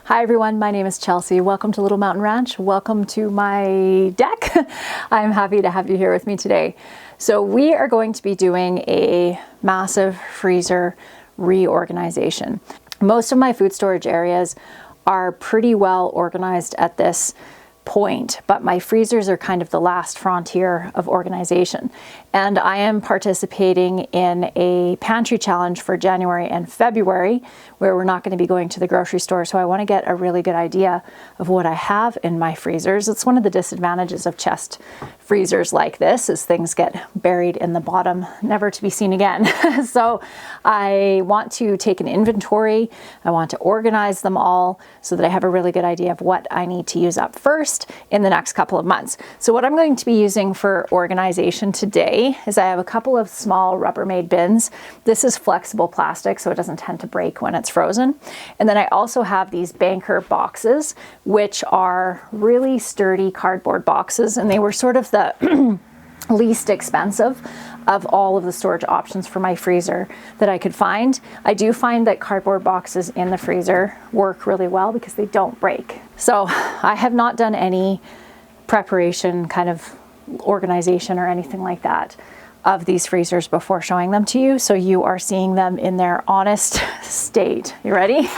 Hi everyone, my name is Chelsea. Welcome to Little Mountain Ranch. Welcome to my deck. I'm happy to have you here with me today. So we are going to be doing a massive freezer reorganization. Most of my food storage areas are pretty well organized at this point, but my freezers are kind of the last frontier of organization. And I am participating in a pantry challenge for January and February, where we're not going to be going to the grocery store. So I want to get a really good idea of what I have in my freezers. It's one of the disadvantages of chest freezers like this, is things get buried in the bottom, never to be seen again. So I want to take an inventory. I want to organize them all so that I have a really good idea of what I need to use up first in the next couple of months. So what I'm going to be using for organization today is I have a couple of small Rubbermaid bins. This is flexible plastic, so it doesn't tend to break when it's frozen. And then I also have these Banker boxes, which are really sturdy cardboard boxes, and they were sort of the least expensive of all of the storage options for my freezer that I could find. I do find that cardboard boxes in the freezer work really well because they don't break. So I have not done any preparation, kind of organization or anything like that of these freezers before showing them to you. So you are seeing them in their honest state. You ready?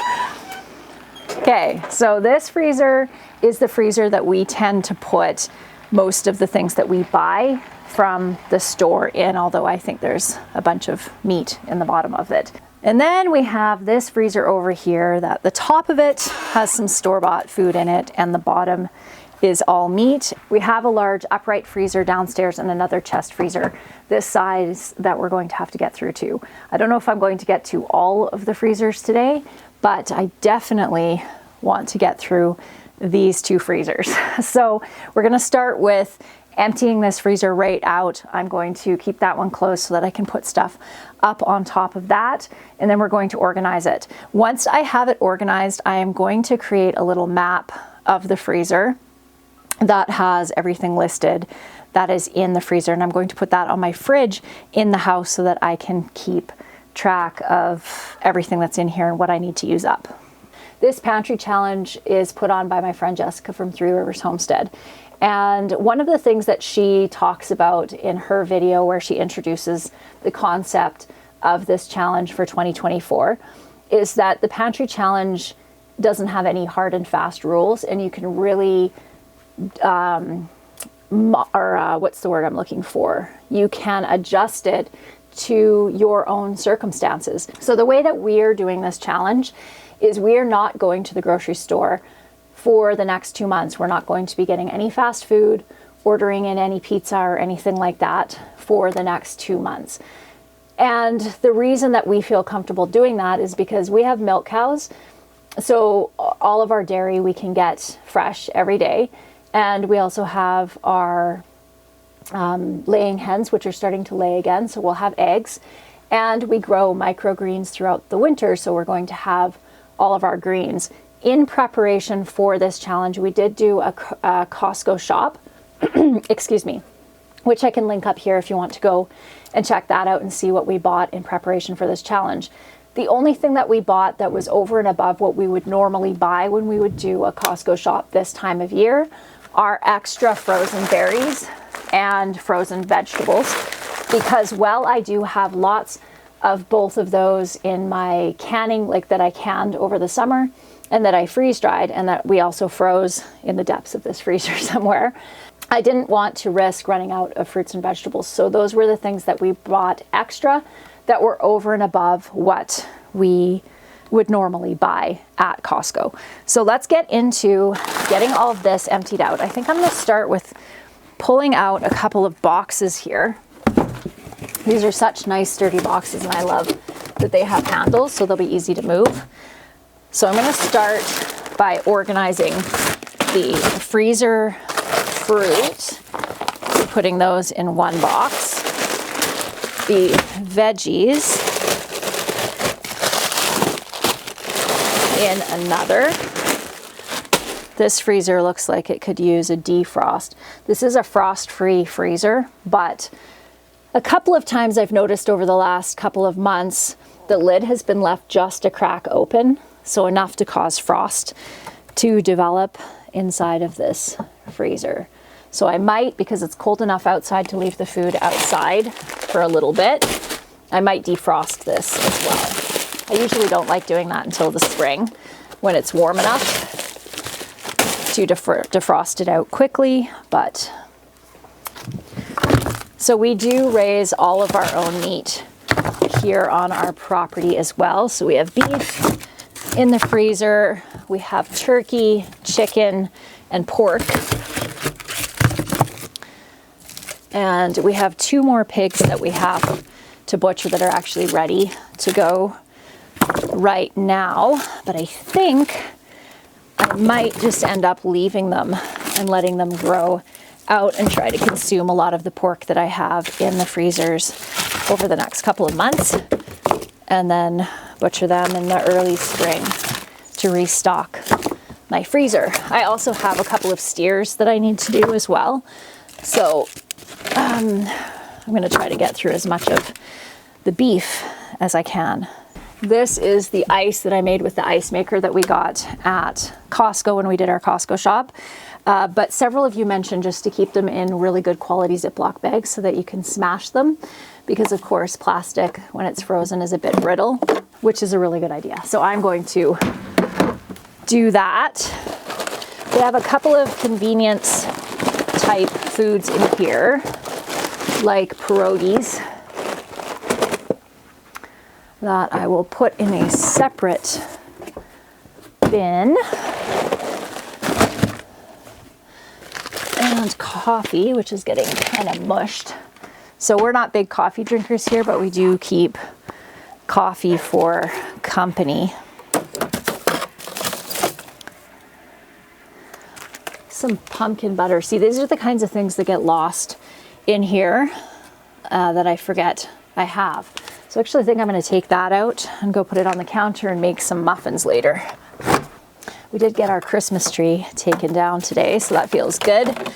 Okay, so this freezer is the freezer that we tend to put most of the things that we buy from the store in, although I think there's a bunch of meat in the bottom of it. And then we have this freezer over here that the top of it has some store-bought food in it and the bottom is all meat. We have a large upright freezer downstairs and another chest freezer this size that we're going to have to get through too. I don't know if I'm going to get to all of the freezers today, but I definitely want to get through these two freezers. So we're going to start with emptying this freezer right out. I'm going to keep that one closed so that I can put stuff up on top of that, and then we're going to organize it. Once I have it organized, I am going to create a little map of the freezer that has everything listed that is in the freezer, and I'm going to put that on my fridge in the house so that I can keep track of everything that's in here and what I need to use up. This pantry challenge is put on by my friend Jessica from Three Rivers Homestead. And one of the things that she talks about in her video where she introduces the concept of this challenge for 2024 is that the pantry challenge doesn't have any hard and fast rules, and you can really, what's the word I'm looking for? You can adjust it to your own circumstances. So the way that we're doing this challenge is we are not going to the grocery store for the next 2 months. We're not going to be getting any fast food, ordering in any pizza or anything like that for the next 2 months. And the reason that we feel comfortable doing that is because we have milk cows. So all of our dairy we can get fresh every day. And we also have our laying hens, which are starting to lay again. So we'll have eggs. And we grow microgreens throughout the winter. So we're going to have all of our greens. In preparation for this challenge, we did do a Costco shop, excuse me, which I can link up here if you want to go and check that out and see what we bought in preparation for this challenge. The only thing that we bought that was over and above what we would normally buy when we would do a Costco shop this time of year are extra frozen berries and frozen vegetables, because while I do have lots of both of those in my canning, like that I canned over the summer and that I freeze dried and that we also froze in the depths of this freezer somewhere, I didn't want to risk running out of fruits and vegetables. So those were the things that we bought extra that were over and above what we would normally buy at Costco. So let's get into getting all of this emptied out. I think I'm going to start with pulling out a couple of boxes here. These are such nice sturdy boxes, and I love that they have handles so they'll be easy to move. So I'm going to start by organizing the freezer fruit, putting those in one box, the veggies in another. This freezer looks like it could use a defrost. This is a frost-free freezer, but a couple of times I've noticed over the last couple of months, the lid has been left just a crack open. so enough to cause frost to develop inside of this freezer. So I might, because it's cold enough outside to leave the food outside for a little bit, I might defrost this as well. I usually don't like doing that until the spring when it's warm enough to defrost it out quickly, but so we do raise all of our own meat here on our property as well. So we have beef in the freezer, we have turkey, chicken, and pork. And we have 2 more pigs that we have to butcher that are actually ready to go right now. But I think I might just end up leaving them and letting them grow out and try to consume a lot of the pork that I have in the freezers over the next couple of months, and then butcher them in the early spring to restock my freezer. I also have a couple of steers that I need to do as well. So I'm going to try to get through as much of the beef as I can. This is the ice that I made with the ice maker that we got at Costco when we did our Costco shop. But several of you mentioned just to keep them in really good quality Ziploc bags so that you can smash them, because of course plastic when it's frozen is a bit brittle, which is a really good idea. So I'm going to do that. We have a couple of convenience type foods in here, like pierogies, that I will put in a separate bin. And coffee, which is getting kind of mushed. So we're not big coffee drinkers here, but we do keep coffee for company. Some pumpkin butter. See, these are the kinds of things that get lost in here that I forget I have. So actually I think I'm going to take that out and go put it on the counter and make some muffins later. We did get our Christmas tree taken down today, so that feels good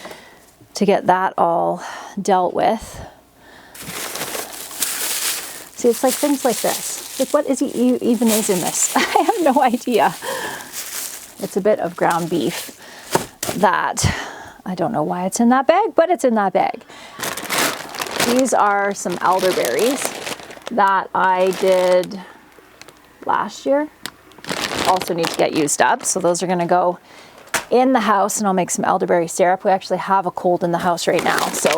to get that all dealt with. See, it's like things like this. Like, what is even is in this? I have no idea. It's a bit of ground beef that I don't know why it's in that bag, but it's in that bag. These are some elderberries that I did last year. Also need to get used up, so those are going to go in the house, and I'll make some elderberry syrup. We actually have a cold in the house right now, so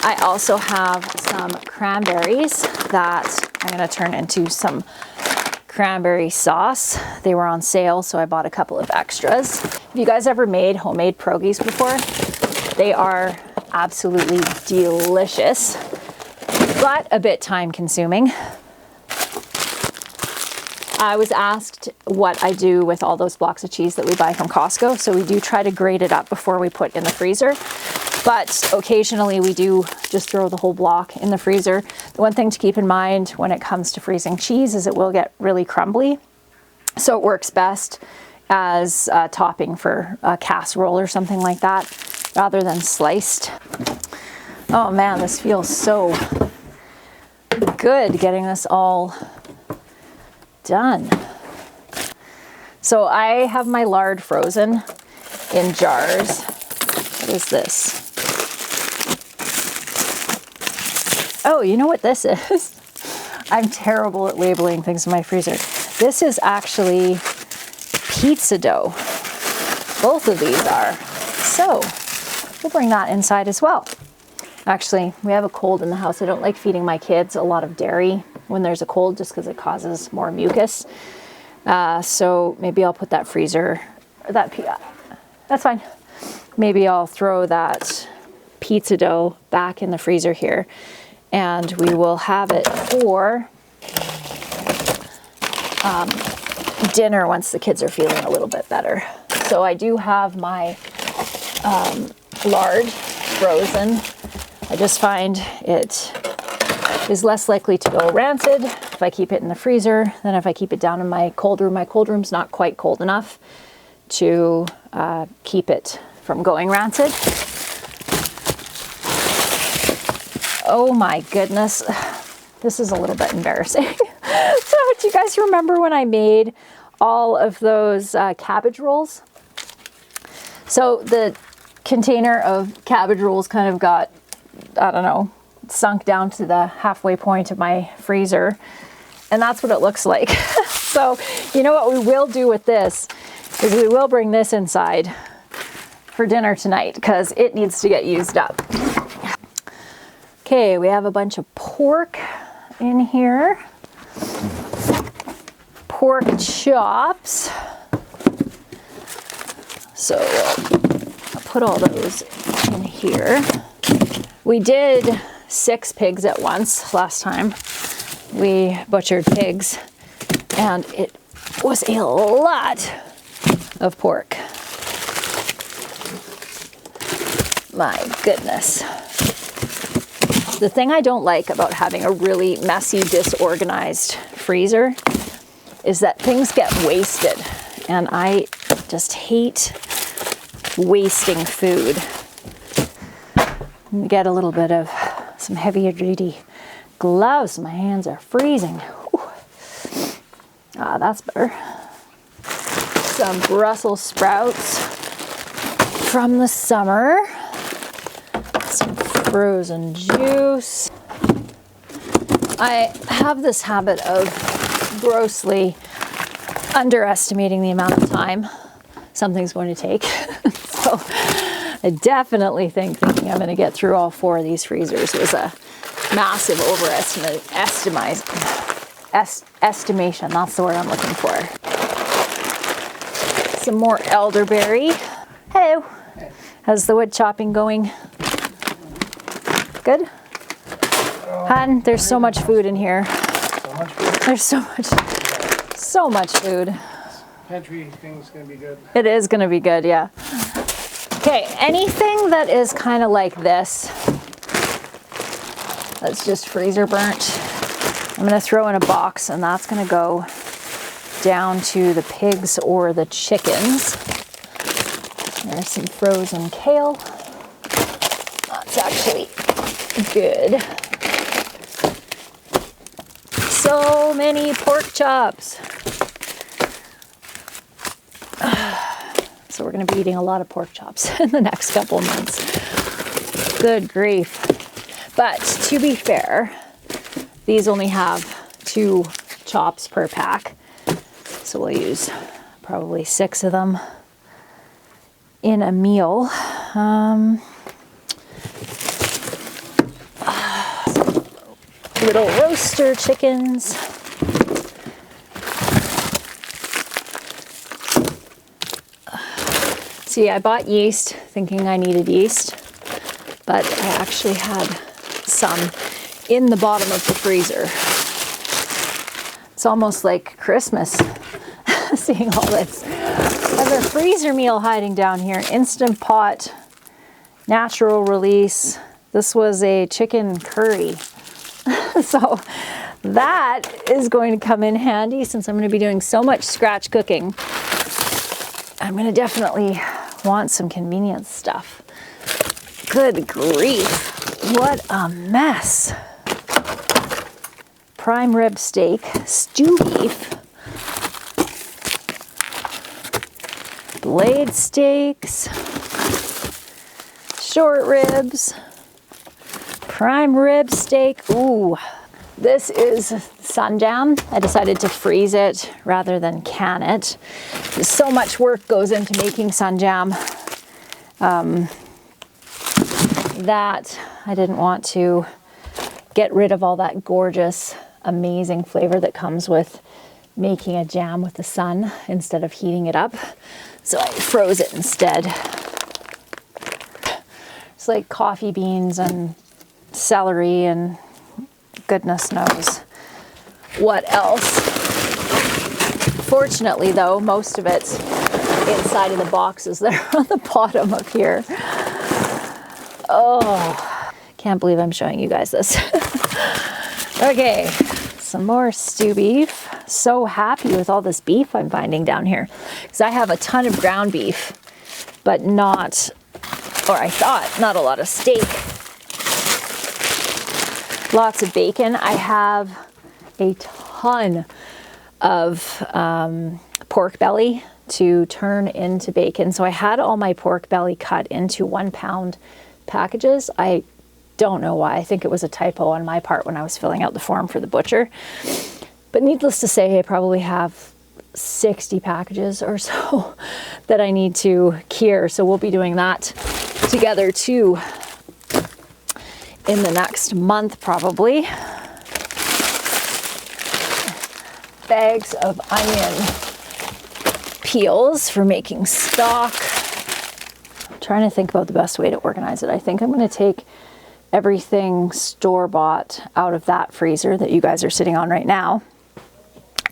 I also have some cranberries that I'm going to turn into some cranberry sauce. They were on sale, so I bought a couple of extras. Have you guys ever made homemade pierogies before? They are absolutely delicious, but a bit time consuming. I was asked what I do with all those blocks of cheese that we buy from Costco. So we do try to grate it up before we put in the freezer. But occasionally we do just throw the whole block in the freezer. The one thing to keep in mind when it comes to freezing cheese is it will get really crumbly. So it works best as a topping for a casserole or something like that, rather than sliced. Oh man, this feels so good getting this all done. So I have my lard frozen in jars. What is this? Oh, you know what this is? I'm terrible at labeling things in my freezer. This is actually pizza dough. Both of these are. So we'll bring that inside as well. Actually, we have a cold in the house. I don't like feeding my kids a lot of dairy when there's a cold, just because it causes more mucus. So maybe I'll put that that's fine. Maybe I'll throw that pizza dough back in the freezer here, and we will have it for dinner once the kids are feeling a little bit better. So I do have my lard frozen. I just find it is less likely to go rancid if I keep it in the freezer than if I keep it down in my cold room. My cold room's not quite cold enough to keep it from going rancid. Oh my goodness, this is a little bit embarrassing. So do you guys remember when I made all of those cabbage rolls? So the container of cabbage rolls kind of got, I don't know, sunk down to the halfway point of my freezer. And that's what it looks like. So you know what we will do with this is we will bring this inside for dinner tonight because it needs to get used up. Okay, we have a bunch of pork in here. Pork chops. So I'll put all those in here. We did 6 pigs at once last time. We butchered pigs and it was a lot of pork. My goodness. The thing I don't like about having a really messy, disorganized freezer is that things get wasted. And I just hate wasting food. Get a little bit of some heavier duty gloves. My hands are freezing. Whew. Ah, that's better. Some Brussels sprouts from the summer. Some frozen juice. I have this habit of grossly underestimating the amount of time something's going to take. So I definitely think thinking I'm going to get through all 4 of these freezers was a massive estimation. That's the word I'm looking for. Some more elderberry. Hello. How's the wood chopping going? Good? Hun, there's so much food in here. So much food? There's so much food. Pantry thing's gonna be good. It is gonna be good, yeah. Okay, anything that is kind of like this, that's just freezer burnt, I'm gonna throw in a box and that's gonna go down to the pigs or the chickens. There's some frozen kale. That's actually good. So many pork chops. So we're going to be eating a lot of pork chops in the next couple of months. Good grief. But to be fair, these only have 2 chops per pack. So we'll use probably 6 of them in a meal. Little roaster chickens. See, I bought yeast thinking I needed yeast, but I actually had some in the bottom of the freezer. It's almost like Christmas seeing all this. I have a freezer meal hiding down here, Instant Pot, natural release. This was a chicken curry. So that is going to come in handy since I'm going to be doing so much scratch cooking. I'm going to definitely want some convenience stuff. Good grief. What a mess. Prime rib steak, stew beef, blade steaks, short ribs, prime rib steak. Ooh, this is sunjam. I decided to freeze it rather than can it. So much work goes into making sunjam that I didn't want to get rid of all that gorgeous, amazing flavor that comes with making a jam with the sun instead of heating it up. So I froze it instead. It's like coffee beans and celery and goodness knows what else. Fortunately though, most of it's inside of the boxes that are on the bottom of here. Oh, can't believe I'm showing you guys this. Okay, some more stew beef. So happy with all this beef I'm finding down here because I have a ton of ground beef, but not, or I thought, not a lot of steak. Lots of bacon. I have a ton ton of pork belly to turn into bacon. So I had all my pork belly cut into 1 pound packages. I don't know why. I think it was a typo on my part when I was filling out the form for the butcher. But needless to say, I probably have 60 packages or so that I need to cure. So we'll be doing that together too in the next month probably. Bags of onion peels for making stock. I'm trying to think about the best way to organize it. I think I'm going to take everything store-bought out of that freezer that you guys are sitting on right now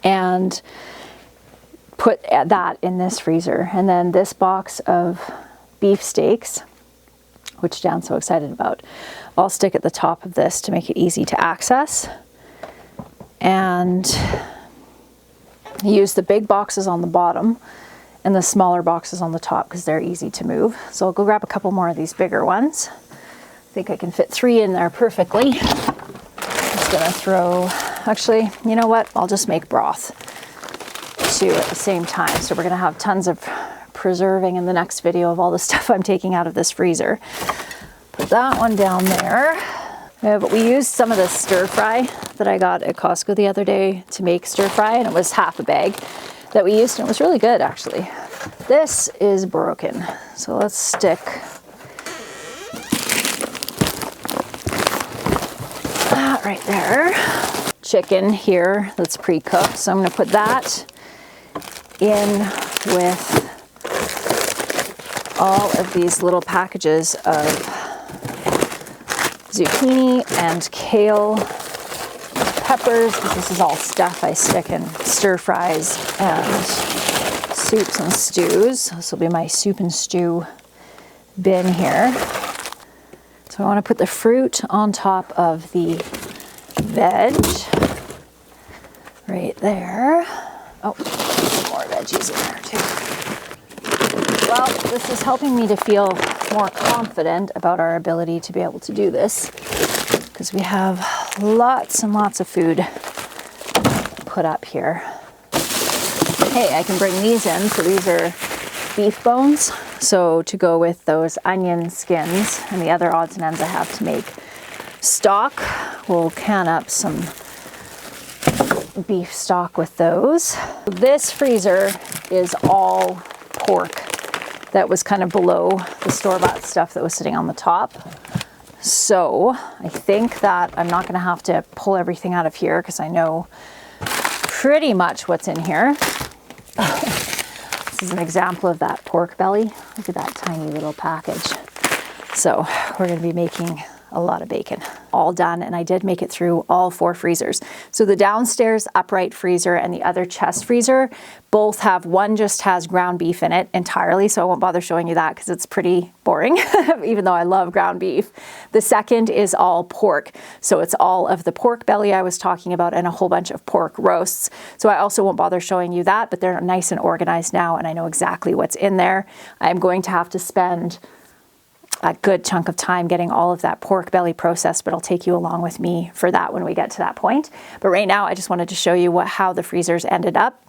and put that in this freezer. And then this box of beef steaks, which Dan's so excited about, I'll stick at the top of this to make it easy to access. And use the big boxes on the bottom and the smaller boxes on the top because they're easy to move. So I'll go grab a couple more of these bigger ones. I think I can fit 3 in there perfectly. Just gonna throw, actually, you know what? I'll just make broth too at the same time. So we're gonna have tons of preserving in the next video of all the stuff I'm taking out of this freezer. Put that one down there. But we used some of the stir fry that I got at Costco the other day to make stir fry, and it was half a bag that we used, and it was really good actually. This is broken, so let's stick that right there. Chicken here that's pre-cooked, so I'm going to put that in with all of these little packages of zucchini and kale, peppers, because this is all stuff I stick in stir fries and soups and stews. This will be my soup and stew bin here. So I want to put the fruit on top of the veg right there. Oh, more veggies in there too. Well, this is helping me to feel more confident about our ability to be able to do this because we have lots and lots of food put up here. Hey, I can bring these in. So these are beef bones. So to go with those onion skins and the other odds and ends I have to make stock, we'll can up some beef stock with those. This freezer is all pork that was kind of below the store-bought stuff that was sitting on the top. So I think that I'm not going to have to pull everything out of here because I know pretty much what's in here. This is an example of that pork belly. Look at that tiny little package. So we're going to be making a lot of bacon. All done, and I did make it through all 4 freezers. So the downstairs upright freezer and the other chest freezer both have, one just has ground beef in it entirely, so I won't bother showing you that because it's pretty boring, even though I love ground beef. The second is all pork, so it's all of the pork belly I was talking about and a whole bunch of pork roasts. So I also won't bother showing you that, but they're nice and organized now, and I know exactly what's in there. I'm going to have to spend a good chunk of time getting all of that pork belly processed, but I'll take you along with me for that when we get to that point. But right now, I just wanted to show you how the freezers ended up.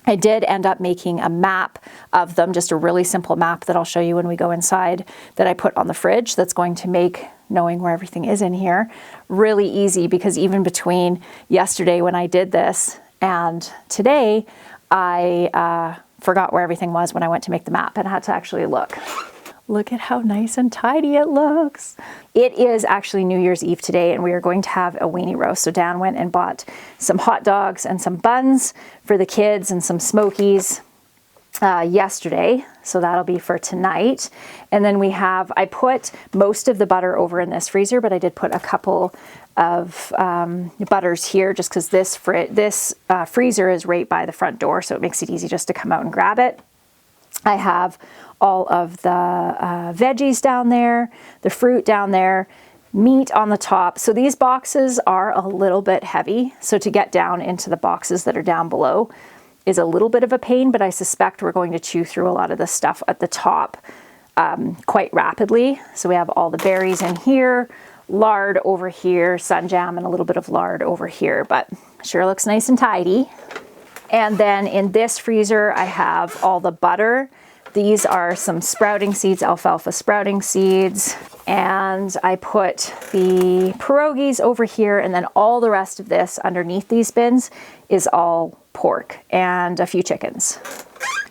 I did end up making a map of them, just a really simple map that I'll show you when we go inside, that I put on the fridge that's going to make knowing where everything is in here really easy, because even between yesterday when I did this and today, I forgot where everything was when I went to make the map and I had to actually look. Look at how nice and tidy it looks. It is actually New Year's Eve today, and we are going to have a weenie roast. So Dan went and bought some hot dogs and some buns for the kids and some smokies yesterday. So that'll be for tonight. And then we have, I put most of the butter over in this freezer, but I did put a couple of butters here just because this freezer is right by the front door, so it makes it easy just to come out and grab it. I have all of the veggies down there, the fruit down there, meat on the top. So these boxes are a little bit heavy. So to get down into the boxes that are down below is a little bit of a pain, but I suspect we're going to chew through a lot of the stuff at the top quite rapidly. So we have all the berries in here, lard over here, sunjam, and a little bit of lard over here, but sure looks nice and tidy. And then in this freezer, I have all the butter. These are some sprouting seeds, alfalfa sprouting seeds. And I put the pierogies over here, and then all the rest of this underneath these bins is all pork and a few chickens.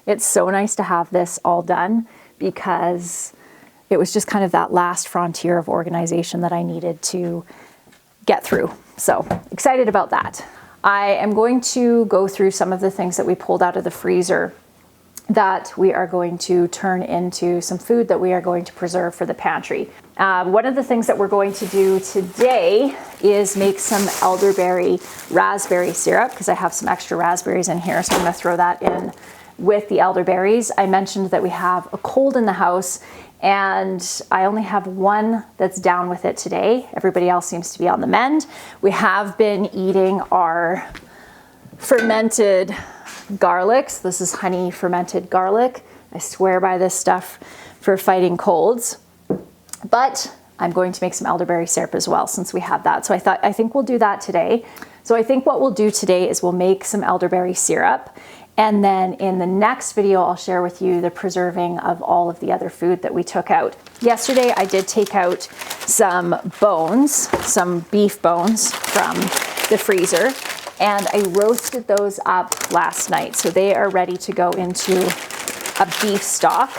It's so nice to have this all done because it was just kind of that last frontier of organization that I needed to get through. So excited about that. I am going to go through some of the things that we pulled out of the freezer that we are going to turn into some food that we are going to preserve for the pantry. One of the things that we're going to do today is make some elderberry raspberry syrup, because I have some extra raspberries in here, so I'm going to throw that in with the elderberries. I mentioned that we have a cold in the house, and I only have one that's down with it today. Everybody else seems to be on the mend. We have been eating our fermented garlics. This is honey fermented garlic. I swear by this stuff for fighting colds. But I'm going to make some elderberry syrup as well since we have that. So I think we'll do that today. So I think what we'll do today is we'll make some elderberry syrup. And then in the next video, I'll share with you the preserving of all of the other food that we took out. Yesterday, I did take out some bones, some beef bones from the freezer, and I roasted those up last night. So they are ready to go into a beef stock,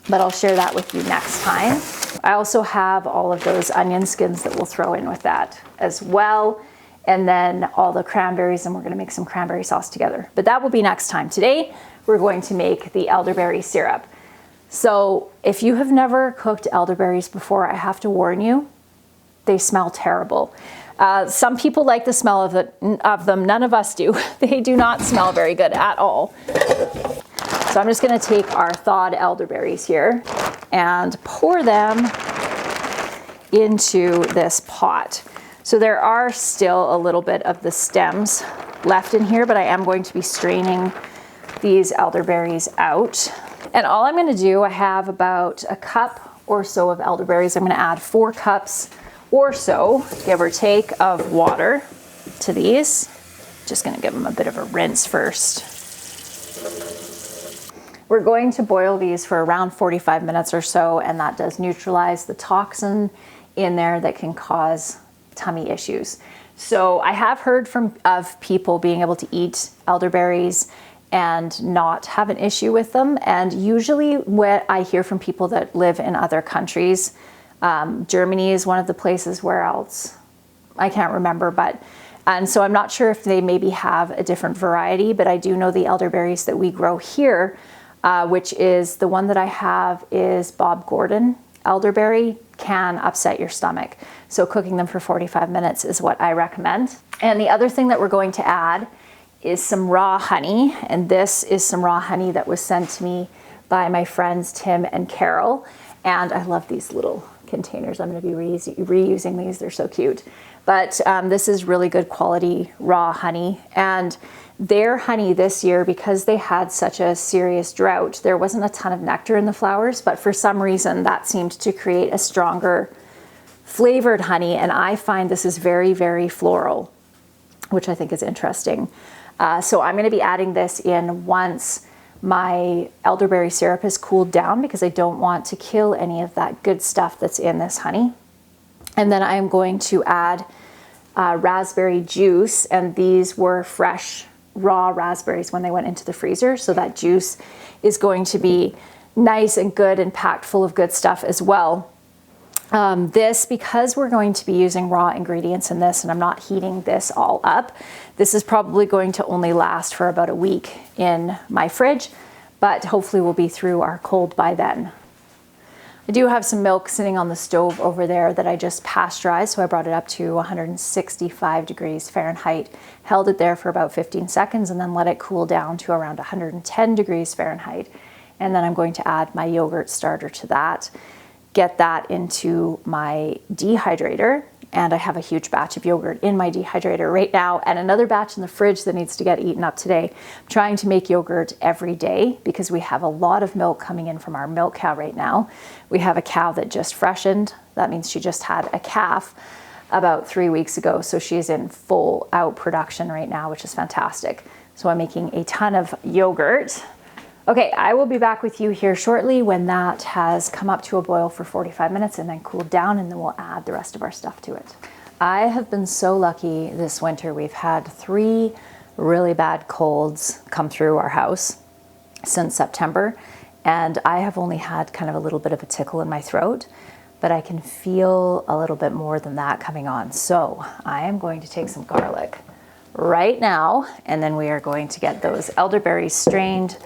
but I'll share that with you next time. I also have all of those onion skins that we'll throw in with that as well. And then all the cranberries, and we're gonna make some cranberry sauce together. But that will be next time. Today, we're going to make the elderberry syrup. So if you have never cooked elderberries before, I have to warn you, they smell terrible. Some people like the smell of them, none of us do. They do not smell very good at all. So I'm just gonna take our thawed elderberries here and pour them into this pot. So there are still a little bit of the stems left in here, but I am going to be straining these elderberries out. And all I'm gonna do, I have about a cup or so of elderberries. I'm gonna add 4 cups or so, give or take, of water to these. Just gonna give them a bit of a rinse first. We're going to boil these for around 45 minutes or so, and that does neutralize the toxin in there that can cause tummy issues. So I have heard of people being able to eat elderberries and not have an issue with them. And usually what I hear from people that live in other countries, Germany is one of the places where else, I can't remember, and so I'm not sure if they maybe have a different variety, but I do know the elderberries that we grow here, which is the one that I have is Bob Gordon elderberry, can upset your stomach. So cooking them for 45 minutes is what I recommend. And the other thing that we're going to add is some raw honey. And this is some raw honey that was sent to me by my friends Tim and Carol. And I love these little containers. I'm going to be reusing these. They're so cute. But this is really good quality raw honey. And their honey this year, because they had such a serious drought, there wasn't a ton of nectar in the flowers, but for some reason that seemed to create a stronger flavored honey. And I find this is very, very floral, which I think is interesting. So I'm going to be adding this in once my elderberry syrup has cooled down, because I don't want to kill any of that good stuff that's in this honey. And then I am going to add raspberry juice, and these were fresh raw raspberries when they went into the freezer. So that juice is going to be nice and good and packed full of good stuff as well. This, because we're going to be using raw ingredients in this and I'm not heating this all up, this is probably going to only last for about a week in my fridge, but hopefully we'll be through our cold by then. I do have some milk sitting on the stove over there that I just pasteurized, so I brought it up to 165 degrees Fahrenheit, held it there for about 15 seconds, and then let it cool down to around 110 degrees Fahrenheit. And then I'm going to add my yogurt starter to that, get that into my dehydrator, And I have a huge batch of yogurt in my dehydrator right now and another batch in the fridge that needs to get eaten up today. I'm trying to make yogurt every day because we have a lot of milk coming in from our milk cow right now. We have a cow that just freshened. That means she just had a calf about 3 weeks ago. So she's in full out production right now, which is fantastic. So I'm making a ton of yogurt. Okay, I will be back with you here shortly when that has come up to a boil for 45 minutes and then cooled down, and then we'll add the rest of our stuff to it. I have been so lucky this winter. We've had 3 really bad colds come through our house since September, and I have only had kind of a little bit of a tickle in my throat, but I can feel a little bit more than that coming on. So I am going to take some garlic right now, and then we are going to get those elderberries strained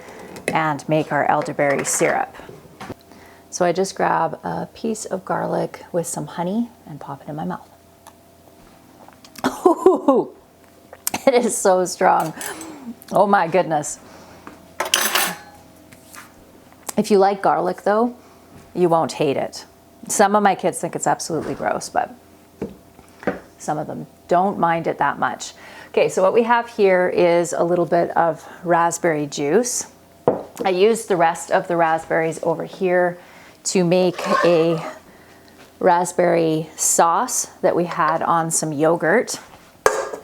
and make our elderberry syrup. So I just grab a piece of garlic with some honey and pop it in my mouth. Ooh, it is so strong. Oh my goodness. If you like garlic though, you won't hate it. Some of my kids think it's absolutely gross, but some of them don't mind it that much. Okay, so what we have here is a little bit of raspberry juice. I used the rest of the raspberries over here to make a raspberry sauce that we had on some yogurt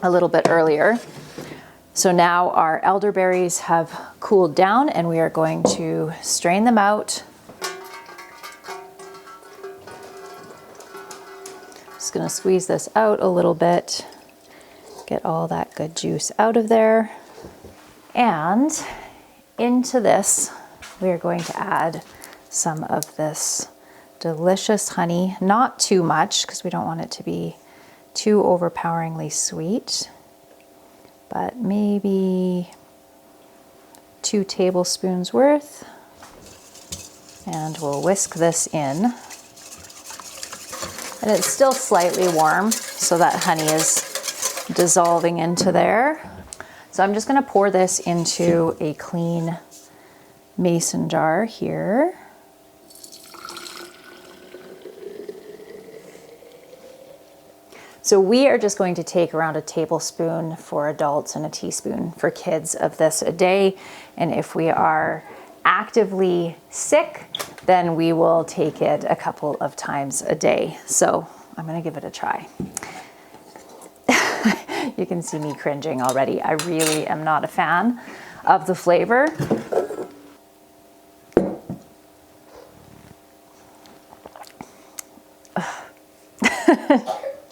a little bit earlier. So now our elderberries have cooled down and we are going to strain them out. Just gonna squeeze this out a little bit, get all that good juice out of there. And into this, we are going to add some of this delicious honey, not too much because we don't want it to be too overpoweringly sweet, but maybe 2 tablespoons worth. And we'll whisk this in. And it's still slightly warm, so that honey is dissolving into there. So I'm just going to pour this into a clean mason jar here. So we are just going to take around a tablespoon for adults and a teaspoon for kids of this a day. And if we are actively sick, then we will take it a couple of times a day. So I'm going to give it a try. You can see me cringing already. I really am not a fan of the flavor.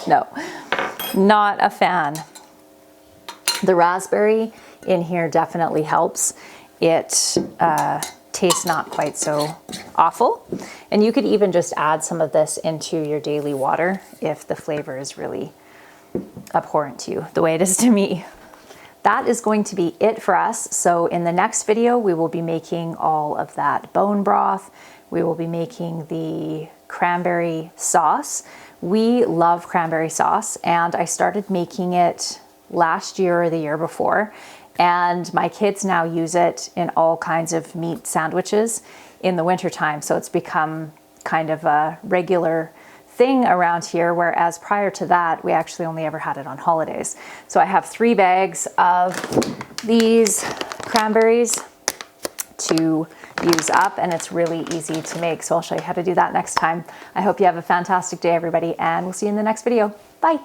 No, not a fan. The raspberry in here definitely helps. It tastes not quite so awful. And you could even just add some of this into your daily water if the flavor is really abhorrent to you, the way it is to me. That is going to be it for us. So in the next video, we will be making all of that bone broth. We will be making the cranberry sauce. We love cranberry sauce, and I started making it last year or the year before, and my kids now use it in all kinds of meat sandwiches in the wintertime. So it's become kind of a regular thing around here, whereas prior to that, we actually only ever had it on holidays. So I have 3 bags of these cranberries to use up, and it's really easy to make. So I'll show you how to do that next time. I hope you have a fantastic day, everybody, and we'll see you in the next video. Bye.